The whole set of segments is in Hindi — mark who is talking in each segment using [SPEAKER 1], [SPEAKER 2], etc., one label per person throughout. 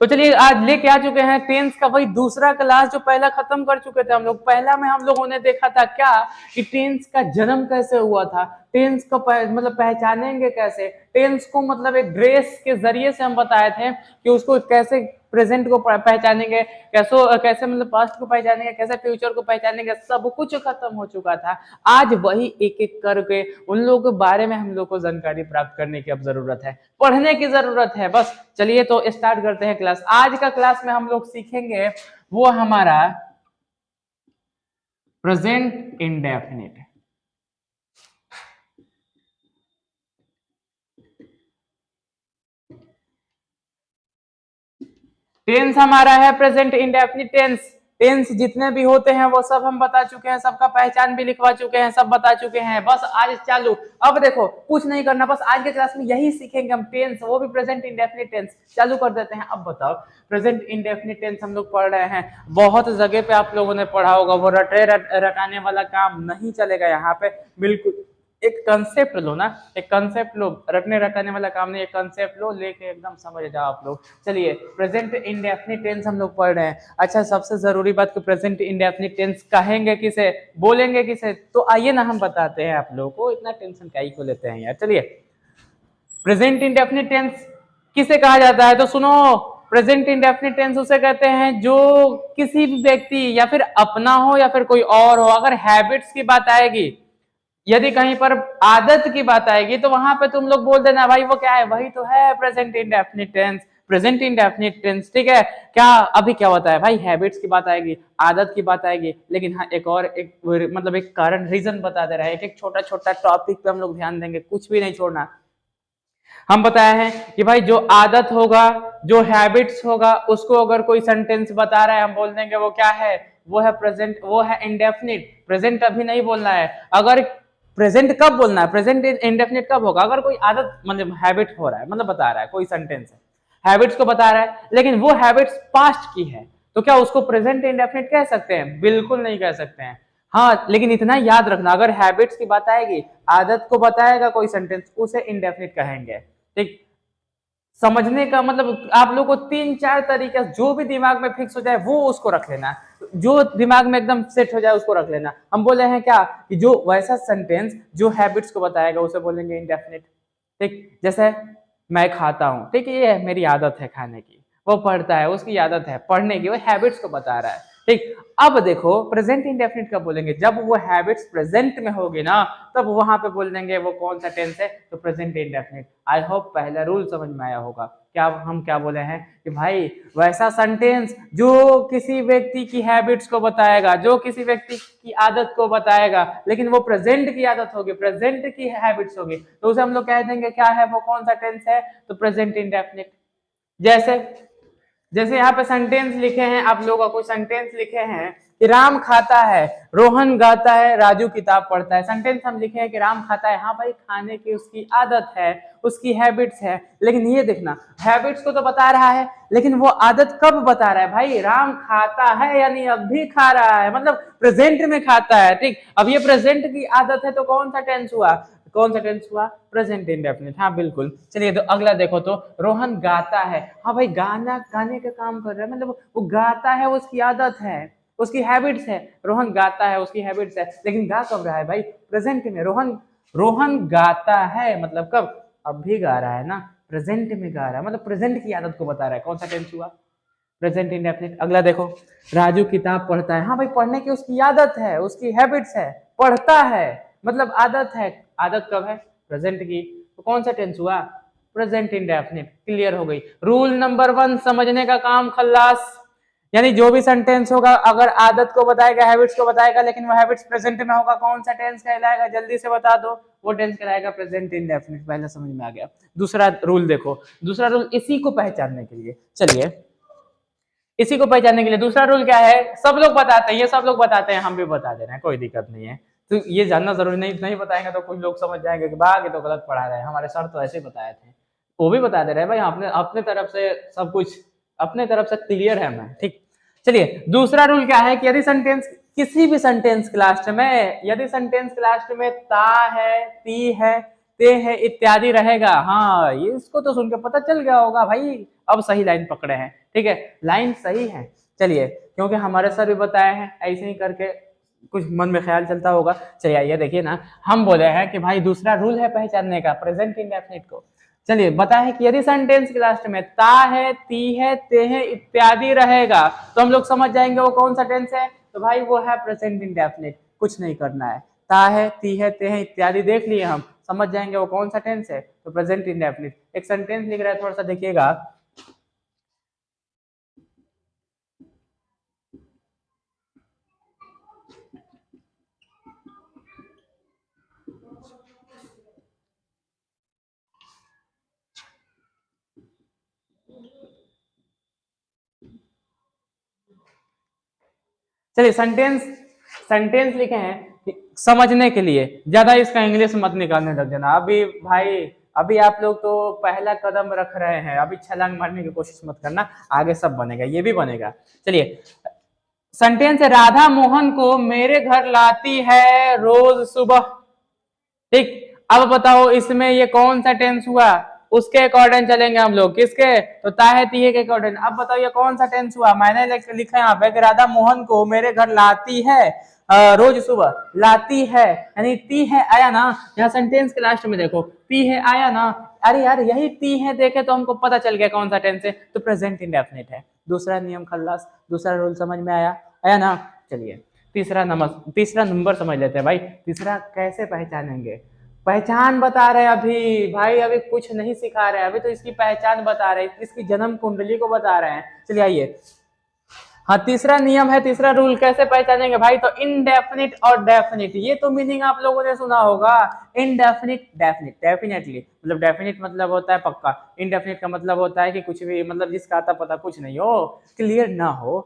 [SPEAKER 1] तो चलिए आज लेके आ चुके हैं टेंस का वही दूसरा क्लास जो पहला खत्म कर चुके थे हम लोग। पहला में हम लोगों ने देखा था क्या कि टेंस का जन्म कैसे हुआ था, टेंस को मतलब पहचानेंगे कैसे, टेंस को मतलब एक ड्रेस के जरिए से हम बताए थे कि उसको कैसे प्रेजेंट को पहचानेंगे, कैसे मतलब पास्ट को पहचानेंगे, कैसे फ्यूचर को पहचानेंगे, सब कुछ खत्म हो चुका था। आज वही एक एक करके उन लोगों के बारे में हम लोग को जानकारी प्राप्त करने की अब जरूरत है, पढ़ने की जरूरत है बस। चलिए तो स्टार्ट करते हैं क्लास। आज का क्लास में हम लोग सीखेंगे वो हमारा प्रेजेंट इंडेफिनिट। टेंस हमारा है प्रेजेंट इंडेफिनिट टेंस। टेंस जितने भी होते हैं वो सब हम बता चुके हैं, सबका पहचान भी लिखवा चुके हैं, सब बता चुके हैं। बस आज चालू। अब देखो कुछ नहीं करना, बस आज के क्लास में यही सीखेंगे हम, टेंस, वो भी प्रेजेंट इंडेफिनिट टेंस। चालू कर देते हैं। अब बताओ प्रेजेंट इंडेफिनिट टेंस हम लोग पढ़ रहे हैं, बहुत जगह पे आप लोगों ने पढ़ा होगा, वो रटाने वाला काम नहीं चलेगा यहाँ पे। बिल्कुल एक कंसेप्ट लो ना, एक कंसेप्ट लो, रटने रटाने वाला काम नहीं, एक कंसेप्ट लो, लेके एकदम समझ जाओ आप लोग। चलिए प्रेजेंट इंडेफिनिट टेंस हम लोग पढ़ रहे हैं। अच्छा सबसे जरूरी बात कि प्रेजेंट इंडेफिनिट टेंस कहेंगे किसे, बोलेंगे किसे, तो आइए ना हम बताते हैं आप लोगों को, इतना टेंशन काहे को लेते हैं यार। चलिए प्रेजेंट इंडेफिनिट टेंस किसे कहा जाता है, तो सुनो, प्रेजेंट इंडेफिनिट टेंस उसे कहते हैं जो किसी भी व्यक्ति या फिर अपना हो या फिर कोई और हो, अगर हैबिट्स की बात आएगी, यदि कहीं पर आदत की बात आएगी, तो वहां पे तुम लोग बोल देना भाई वो क्या है, वही तो है present indefinite tense, present indefinite tense. ठीक है, क्या अभी क्या होता है भाई, हैबिट्स की बात आएगी, आदत की बात आएगी, लेकिन हाँ एक और एक मतलब एक कारण रीजन बता दे रहा है, एक छोटा छोटा टॉपिक पे हम लोग ध्यान देंगे, कुछ भी नहीं छोड़ना। हम बताया है कि भाई जो आदत होगा, जो हैबिट्स होगा, उसको अगर कोई सेंटेंस बता रहा है, हम बोल देंगे वो क्या है, वो है प्रेजेंट, वो है इंडेफिनिट। प्रेजेंट अभी नहीं बोलना है। अगर प्रेजेंट कब बोलना है, प्रेजेंट इंडेफिनिट कब होगा, अगर कोई आदत मतलब हैबिट हो रहा है, मतलब बता रहा है, कोई सेंटेंस है हैबिट्स को बता रहा है, लेकिन वो हैबिट्स पास्ट की है, तो क्या उसको प्रेजेंट इंडेफिनिट कह सकते हैं? बिल्कुल नहीं कह सकते हैं। हाँ लेकिन इतना याद रखना, अगर हैबिट्स की बात आएगी, आदत को बताएगा कोई सेंटेंस, उसे इंडेफिनिट कहेंगे। ठीक, समझने का मतलब आप लोग को 3-4 तरीके, जो भी दिमाग में फिक्स हो जाए वो उसको रख लेना, जो दिमाग में एकदम सेट हो जाए उसको रख लेना। हम बोले हैं क्या कि जो वैसा सेंटेंस जो हैबिट्स को बताएगा उसे बोलेंगे इंडेफिनिट। ठीक, जैसे मैं खाता हूँ, ठीक है, ये मेरी आदत है खाने की, वो पढ़ता है, उसकी आदत है पढ़ने की, वो हैबिट्स को बता रहा है। ठीक, अब देखो प्रेजेंट इंडेफिनिट कब बोलेंगे, जब वो हैबिट्स प्रेजेंट में होगी ना, तब वहां पे बोल देंगे वो कौन सा टेंस है, तो प्रेजेंट इंडेफिनिट। आई होप पहला रूल समझ में आया होगा। क्या हम क्या बोले हैं कि भाई वैसा सेंटेंस जो किसी व्यक्ति की हैबिट्स को बताएगा, जो किसी व्यक्ति की आदत को बताएगा, लेकिन वो प्रेजेंट की आदत होगी, प्रेजेंट की हैबिट्स होगी, तो उसे हम लोग कह देंगे क्या है, वो कौन सा टेंस है, तो प्रेजेंट इंडेफिनिट। जैसे जैसे यहाँ पे सेंटेंस लिखे हैं, आप लोगों का कोई सेंटेंस लिखे हैं कि राम खाता है, रोहन गाता है, राजू किताब पढ़ता है। सेंटेंस हम लिखे हैं कि राम खाता है, हाँ भाई खाने की उसकी आदत है, उसकी हैबिट्स है, लेकिन ये देखना हैबिट्स को तो बता रहा है, लेकिन वो आदत कब बता रहा है भाई, राम खाता है यानी अब भी खा रहा है, मतलब प्रेजेंट में खाता है। ठीक, अब ये प्रेजेंट की आदत है, तो कौन सा टेंस हुआ, कौन सा टेंस हुआ, प्रेजेंट इंडेफिनिट। हाँ बिल्कुल। चलिए तो अगला देखो, तो रोहन गाता है, हाँ भाई गाना गाने का काम कर रहा है, मतलब वो गाता है, उसकी आदत है, उसकी हैबिट्स है, रोहन गाता है, उसकी हैबिट्स है, लेकिन गा कब रहा है भाई, प्रेजेंट में। रोहन रोहन गाता है मतलब कब, अब भी गा रहा है ना, प्रेजेंट में गा रहा है, मतलब प्रेजेंट की आदत को बता रहा है। कौन सा टेंस हुआ, प्रेजेंट इंडेफिनिट। अगला देखो, राजू किताब पढ़ता है, हाँ भाई पढ़ने की उसकी आदत है, उसकी हैबिट्स है, पढ़ता है, मतलब आदत है। आदत कब है, प्रेजेंट की, तो कौन सा टेंस हुआ, प्रेजेंट इंडेफिनिट। क्लियर हो गई। रूल नंबर 1 समझने का काम खल्लास, यानी जो भी सेंटेंस होगा अगर आदत को बताएगा, हैबिट्स को बताएगा, लेकिन वो हैबिट्स प्रेजेंट में होगा, कौन सा टेंस कहलाएगा, जल्दी से बता दो, वो टेंस कहलाएगा प्रेजेंट इंडेफिनिट। पहले समझ में आ गया। दूसरा रूल देखो, दूसरा रूल इसी को पहचानने के लिए, चलिए इसी को पहचानने के लिए दूसरा रूल क्या है, सब लोग बताते हैं, ये सब लोग बताते हैं, हम भी बता दे रहे हैं, कोई दिक्कत नहीं है। तो ये जानना जरूरी नहीं, नहीं बताएंगे तो कुछ लोग समझ जाएंगे कि बाग तो गलत पढ़ा रहे हैं, हमारे सर तो ऐसे बताए थे, वो भी बता दे रहे हैं भाई, आपने अपने तरफ से सब कुछ, अपने तरफ से क्लियर है मैं। ठीक, चलिए दूसरा रूल क्या है कि यदि सेंटेंस, किसी भी सेंटेंस के लास्ट में, यदि सेंटेंस के लास्ट में ता है, ती है, ते है इत्यादि रहेगा। हाँ, ये इसको तो सुन के पता चल गया होगा भाई, अब सही लाइन पकड़े हैं। ठीक है, लाइन सही है। चलिए, क्योंकि हमारे सर भी बताए हैं, ऐसे ही करके कुछ मन में ख्याल चलता होगा। चलिए ये देखिए ना, हम बोले हैं कि भाई दूसरा रूल है पहचानने का प्रेजेंट इंडेफिनिट को। चलिए बता है कि यदि सेंटेंस के लास्ट में ता है, ती है, ते है इत्यादि रहेगा तो हम लोग समझ जाएंगे वो कौन सा टेंस है। तो भाई वो है प्रेजेंट इंडेफिनिट। कुछ नहीं करना है, ता है, ती है, ते है इत्यादि देख लिए हम, समझ जाएंगे वो कौन सा टेंस है। तो प्रेजेंट इंडेफिनिट। एक सेंटेंस लिख रहा है, थोड़ा सा देखिएगा। चलिए सेंटेंस लिखे हैं समझने के लिए, ज्यादा इसका इंग्लिश मत निकालने लग जाना। अभी भाई, अभी आप लोग तो पहला कदम रख रहे हैं, अभी छलांग मारने की कोशिश मत करना, आगे सब बनेगा, ये भी बनेगा। चलिए सेंटेंस है, राधा मोहन को मेरे घर लाती है रोज सुबह। ठीक, अब बताओ इसमें ये कौन सा टेंस हुआ, उसके अकॉर्डिंग चलेंगे हम लोग। किसके? तो ताहे तीहे के अकॉर्डिंग। अब बताओ ये कौन सा टेंस हुआ। मैंने लिखा यहाँ पे कि राधा मोहन को मेरे घर लाती है रोज सुबह। लाती है यानी ती है आया ना, यहाँ सेंटेंस के लास्ट में देखो ती है आया ना। अरे यार यही ती है देखे तो हमको पता चल गया कौन सा टेंस है, तो प्रेजेंट इंडेफिनिट है। दूसरा नियम खल्लास, दूसरा रूल समझ में आया, आया ना। चलिए तीसरा नंबर समझ लेते हैं भाई। तीसरा कैसे पहचानेंगे, पहचान बता रहे हैं अभी भाई, अभी कुछ नहीं सिखा रहे हैं, अभी तो इसकी पहचान बता रहे हैं, इसकी जन्म कुंडली को बता रहे हैं। चलिए आइए, हाँ तीसरा नियम है, तीसरा रूल कैसे पहचानेंगे भाई। तो इनडेफिनिट और डेफिनिट, ये तो मीनिंग आप लोगों ने सुना होगा। इनडेफिनिट डेफिनिट, डेफिनेटली मतलब डेफिनिट मतलब होता है पक्का, इनडेफिनिट का मतलब होता है कि कुछ भी, मतलब जिसका आता पता कुछ नहीं हो, क्लियर ना हो।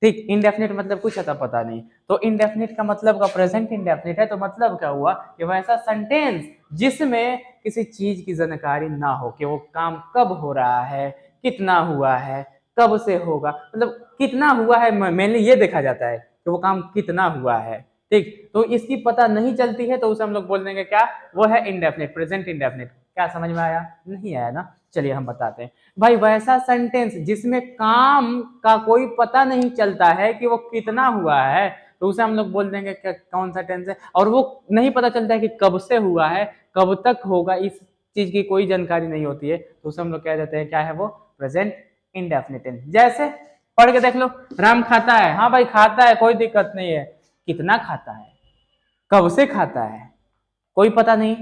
[SPEAKER 1] ठीक, इनडेफिनिट मतलब कुछ आता पता नहीं। तो इनडेफिनिट का मतलब का प्रेजेंट इंडेफिनिट है, तो मतलब क्या हुआ कि वैसा सेंटेंस जिसमें किसी चीज की जानकारी ना हो, कि वो काम कब हो रहा है, कितना हुआ है, कब से होगा, मतलब कितना हुआ है, मेनली ये देखा जाता है कि वो काम कितना हुआ है। ठीक, तो इसकी पता नहीं चलती है तो उसे हम लोग बोल देंगे क्या, वो है इनडेफिनिट, प्रेजेंट इंडेफिनिट। क्या समझ में आया? नहीं आया ना। चलिए हम बताते हैं भाई, वैसा सेंटेंस जिसमें काम का कोई पता नहीं चलता है कि वो कितना हुआ है, तो उसे हम लोग बोल देंगे कौन सा टेंस है। और वो नहीं पता चलता है कि कब से हुआ है, कब तक होगा, इस चीज की कोई जानकारी नहीं होती है, तो उसे हम लोग कह देते हैं क्या है वो, प्रेजेंट इंडेफिनिट टेंस। जैसे पढ़ के देख लो, राम खाता है, हाँ भाई खाता है, कोई दिक्कत नहीं है। कितना खाता है, कब से खाता है, कोई पता नहीं।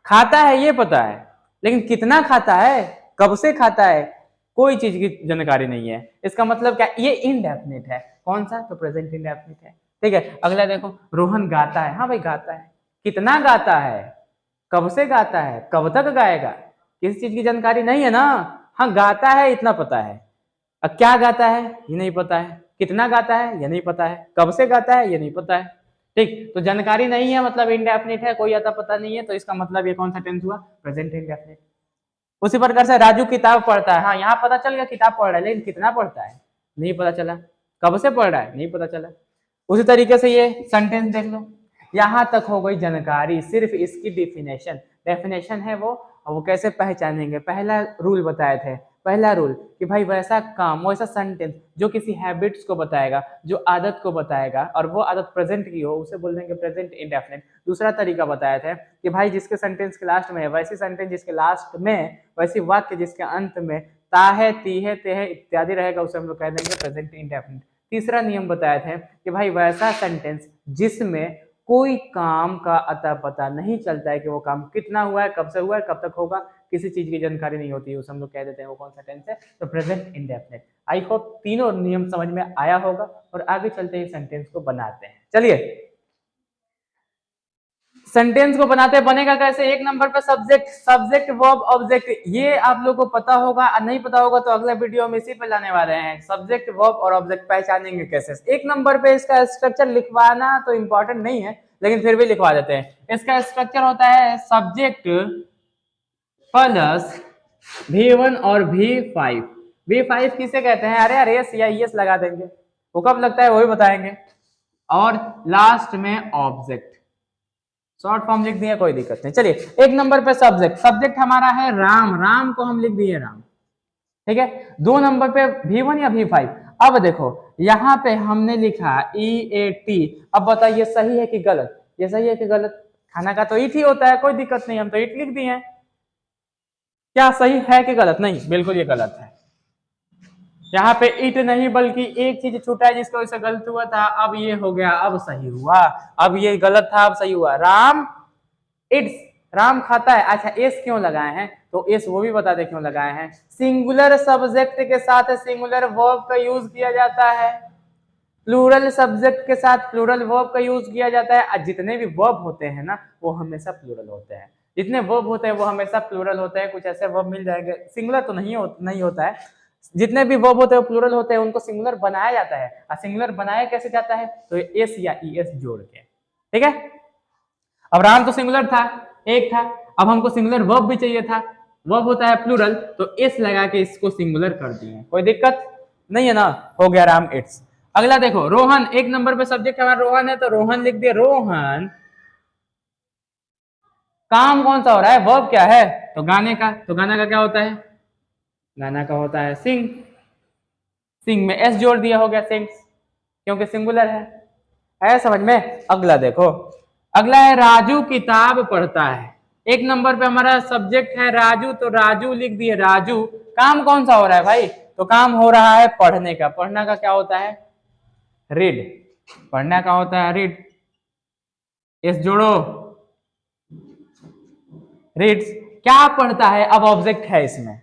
[SPEAKER 1] खाता है ये पता है, लेकिन कितना खाता है, कब से खाता है, कोई चीज की जानकारी नहीं है। इसका मतलब क्या, ये इनडेफिनिट है। कौन सा? तो प्रेजेंट इंडेफिनिट है। ठीक है, अगला देखो, रोहन गाता है, हाँ भाई गाता है, कितना गाता है, कब से गाता है, कब तक गाएगा, किसी चीज की जानकारी नहीं है ना। हाँ गाता है इतना पता है, अब क्या गाता है ये नहीं पता है, कितना गाता है ये नहीं पता है, कब से गाता है ये नहीं पता है। ठीक, तो जानकारी नहीं है मतलब इनडेफिनिट है, कोई आता पता नहीं है, तो इसका मतलब ये कौन सा टेंस हुआ, प्रेजेंट इंडेफिनिट। उसी प्रकार से राजू किताब पढ़ता है, हाँ यहाँ पता चल गया किताब पढ़ रहा है, लेकिन कितना पढ़ता है नहीं पता चला, कब से पढ़ रहा है नहीं पता चला। उसी तरीके से ये सेंटेंस देख लो, यहां तक हो गई जानकारी, सिर्फ इसकी डेफिनेशन है वो कैसे पहचानेंगे। पहला रूल बताए थे, पहला रूल कि भाई वैसा काम, वैसा सेंटेंस जो किसी हैबिट्स को बताएगा, जो आदत को बताएगा, और वो आदत प्रेजेंट की हो, उसे बोल देंगे प्रेजेंट इंडेफिनिट। दूसरा तरीका बताया था कि भाई जिसके सेंटेंस के लास्ट में है, वैसी सेंटेंस जिसके लास्ट में, वैसी वाक्य जिसके अंत में ता है, ती है, ते है इत्यादि रहेगा, उसे हम लोग कह देंगे प्रेजेंट इंडेफिनिट। तीसरा नियम बताया था कि भाई वैसा सेंटेंस जिसमें कोई काम का अता पता नहीं चलता है कि वो काम कितना हुआ है, कब से हुआ है, कब तक होगा, किसी चीज की जानकारी नहीं होती है, उसे हम लोग कह देते हैं वो कौन सा टेंस है, तो प्रेजेंट इंडेफिनिट। आई होप तीनों नियम समझ में आया होगा, और आगे चलते हैं सेंटेंस को बनाते हैं। चलिए सेंटेंस को बनाते बनेगा कैसे, एक नंबर पे सब्जेक्ट वर्ब ऑब्जेक्ट, ये आप लोगों को पता होगा, नहीं पता होगा तो अगला वीडियो में इसी पे लाने वाले हैं। सब्जेक्ट वर्ब और ऑब्जेक्ट पहचानेंगे कैसे। एक नंबर पे इसका स्ट्रक्चर लिखवाना तो इंपॉर्टेंट नहीं है, लेकिन फिर भी लिखवा देते हैं। इसका स्ट्रक्चर होता है सब्जेक्ट प्लस V1 और V5। V5 किसे कहते हैं, अरे अरे या यस लगा देंगे, वो कब लगता है वही बताएंगे। और लास्ट में ऑब्जेक्ट, शॉर्ट फॉर्म लिख दिए, कोई दिक्कत नहीं। चलिए 1 नंबर पे सब्जेक्ट, सब्जेक्ट हमारा है राम, राम को हम लिख दिए राम, ठीक है। 2 नंबर पे V1 या V5। अब देखो यहाँ पे हमने लिखा EAT, अब बताइए सही है कि गलत, ये सही है कि गलत? खाना का तो ईट ही होता है, कोई दिक्कत नहीं, हम तो ईट लिख दिए हैं। क्या सही है कि गलत? नहीं, बिल्कुल ये गलत है। यहाँ पे इट नहीं बल्कि एक चीज छूटा है जिसकी वजह से गलत हुआ था, अब ये हो गया, अब सही हुआ। अब ये गलत था, अब सही हुआ। राम इट्स, राम खाता है। अच्छा एस क्यों लगाए हैं? तो एस वो भी बता दे क्यों लगाए हैं। सिंगुलर सब्जेक्ट के साथ सिंगुलर वर्ब का यूज किया जाता है, प्लूरल सब्जेक्ट के साथ प्लूरल वर्ब का यूज किया जाता है। जितने भी वर्ब होते हैं ना वो हमेशा प्लूरल होते हैं, जितने वर्ब होते हैं वो हमेशा प्लूरल होते हैं। कुछ ऐसे वर्ब मिल जाएंगे सिंगुलर तो नहीं होता है, जितने भी वर्ब होते हैं वो प्लूरल होते हैं, उनको सिंगुलर बनाया जाता है। और सिंगुलर बनाया कैसे जाता है? तो एस या ईएस जोड़ के, ठीक है। अब राम तो सिंगुलर था, एक था, अब हमको सिंगुलर वर्ब भी चाहिए था, वर्ब होता है प्लूरल, तो एस लगा के इसको सिंगुलर कर दिए, कोई दिक्कत नहीं है ना, हो गया राम इट्स। अगला देखो रोहन, 1 नंबर पे सब्जेक्ट हमारा रोहन है, तो रोहन लिख दिए रोहन। काम कौन सा हो रहा है? वर्ब क्या है? तो गाने का, तो गाना का क्या होता है? गाना का होता है सिंग, सिंग में एस जोड़ दिया, हो गया सिंग्स, क्योंकि सिंगुलर है समझ में। अगला देखो, अगला है राजू किताब पढ़ता है। 1 नंबर पे हमारा सब्जेक्ट है राजू, तो राजू लिख दिए राजू। काम कौन सा हो रहा है भाई? तो काम हो रहा है पढ़ने का, पढ़ना का क्या होता है? रीड, पढ़ना का होता है रीड, एस जोड़ो, रीड्स। क्या पढ़ता है? अब ऑब्जेक्ट है इसमें,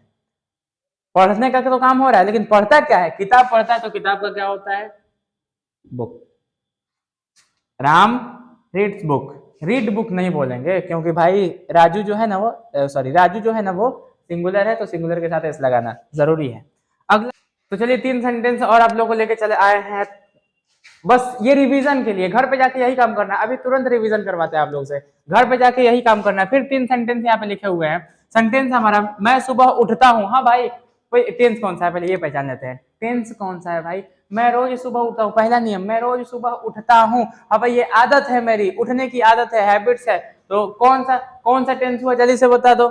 [SPEAKER 1] पढ़ने का तो काम हो रहा है, लेकिन पढ़ता क्या है? किताब पढ़ता है, तो किताब का क्या होता है? Book. Ram reads book, read book नहीं बोलेंगे क्योंकि भाई राजू जो है ना वो राजू जो है ना वो सिंगुलर है, तो सिंगुलर के साथ एस लगाना जरूरी है। अगला तो चलिए 3 सेंटेंस और आप लोगों को लेके चले आए हैं, बस ये रिवीजन के लिए, घर पे जाके यही काम करना है। अभी तुरंत रिवीजन करवाते हैं आप लोग से, घर पे जाके यही काम करना है। फिर 3 सेंटेंस यहाँ पे लिखे हुए हैं। सेंटेंस हमारा, मैं सुबह उठता हूँ। हाँ भाई, टेंस कौन सा है पहले ये पहचान लेते हैं। टेंस कौन सा है भाई? मैं रोज सुबह उठता हूँ, पहला नियम, मैं रोज सुबह उठता हूँ। हाँ भाई ये आदत है मेरी, उठने की आदत है, हैबिट्स है। तो कौन सा टेंस हुआ जल्दी से बता दो।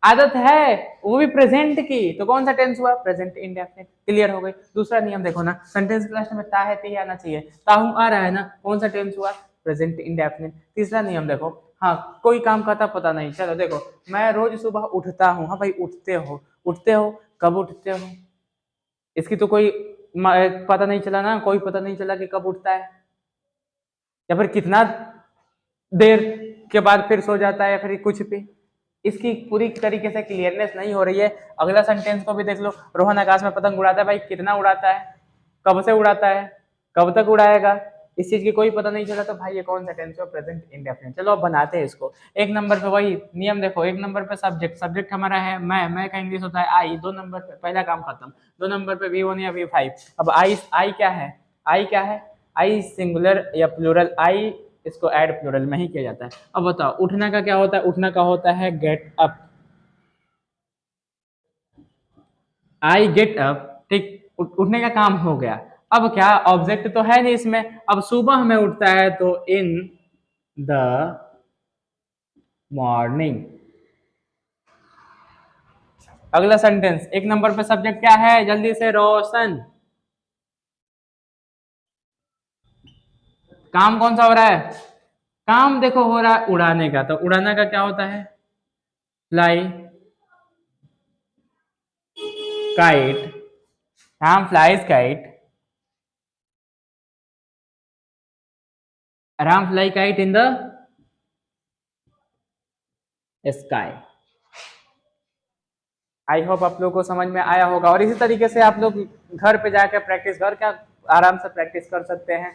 [SPEAKER 1] आदत है, वो भी प्रेजेंट की, तो कौन सा टेंस हुआ? Present indefinite. क्लियर हो गई। दूसरा नियम देखो ना, सेंटेंस के लास्ट में ता है ती आना चाहिए, ताहू आ रहा है ना, कौन सा टेंस हुआ? Present indefinite. तीसरा नियम देखो, हाँ कोई काम करता पता नहीं, चलो देखो, मैं रोज सुबह उठता हूँ। हाँ भाई उठते हो, उठते हो कब उठते हो? इसकी तो कोई पता नहीं चला ना, कोई पता नहीं चला कि कब उठता है, या फिर कितना देर के बाद फिर सो जाता है, या फिर कुछ भी। इसकी पूरी तरीके से क्लियरनेस नहीं हो रही है। अगला सेंटेंस को भी देख लो, रोहन आकाश में पतंग उड़ाता है। भाई कितना उड़ाता है, कब से उड़ाता है, कब तक उड़ाएगा, इस चीज की कोई पता नहीं चला, तो भाई ये कौन सा टेंस है? Present indefinite. चलो अब बनाते हैं इसको। 1 नंबर पे वही नियम देखो, 1 नंबर पे सब्जेक्ट हमारा है मैं का इंग्लिश होता है आई। 2 नंबर पे पहला काम खत्म। 2 नंबर पे V1 या V5। अब आई क्या है? आई सिंगुलर या प्लूरल? आई इसको ऐड प्लूरल में ही किया जाता है। अब बताओ उठना का क्या होता है? उठना का होता है get up, I get up, ठीक। उठने का काम हो गया। अब क्या, ऑब्जेक्ट तो है नहीं इसमें। अब सुबह में उठता है तो इन द मॉर्निंग। अगला सेंटेंस, 1 नंबर पे सब्जेक्ट क्या है? जल्दी से रोशन। काम कौन सा हो रहा है? काम देखो हो रहा है उड़ाने का, तो उड़ाना का क्या होता है? Fly, kite. Ram flies kite, Ram fly kite in the sky. I hope आप लोग को समझ में आया होगा। और इसी तरीके से आप लोग घर पे जाकर प्रैक्टिस, घर का आराम से प्रैक्टिस कर सकते हैं।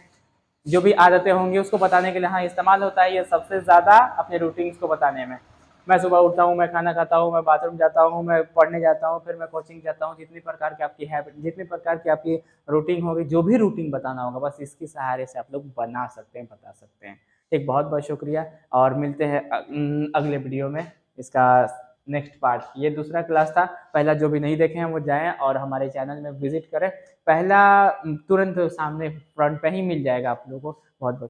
[SPEAKER 1] जो भी आदतें होंगी उसको बताने के लिए हाँ इस्तेमाल होता है ये सबसे ज़्यादा अपने रूटीन्स को बताने में। मैं सुबह उठता हूँ, मैं खाना खाता हूँ, मैं बाथरूम जाता हूँ, मैं पढ़ने जाता हूँ, फिर मैं कोचिंग जाता हूँ। जितनी प्रकार की आपकी हैबिट, जितनी प्रकार की आपकी रूटीन होगी, जो भी रूटीन बताना होगा बस इसके सहारे से आप लोग बना सकते हैं, बता सकते हैं। एक बहुत बहुत शुक्रिया और मिलते हैं अगले वीडियो में। इसका नेक्स्ट पार्ट, ये दूसरा क्लास था। पहला जो भी नहीं देखे हैं वो जाएं और हमारे चैनल में विजिट करें। पहला तुरंत सामने फ्रंट पे ही मिल जाएगा आप लोगों को। बहुत बहुत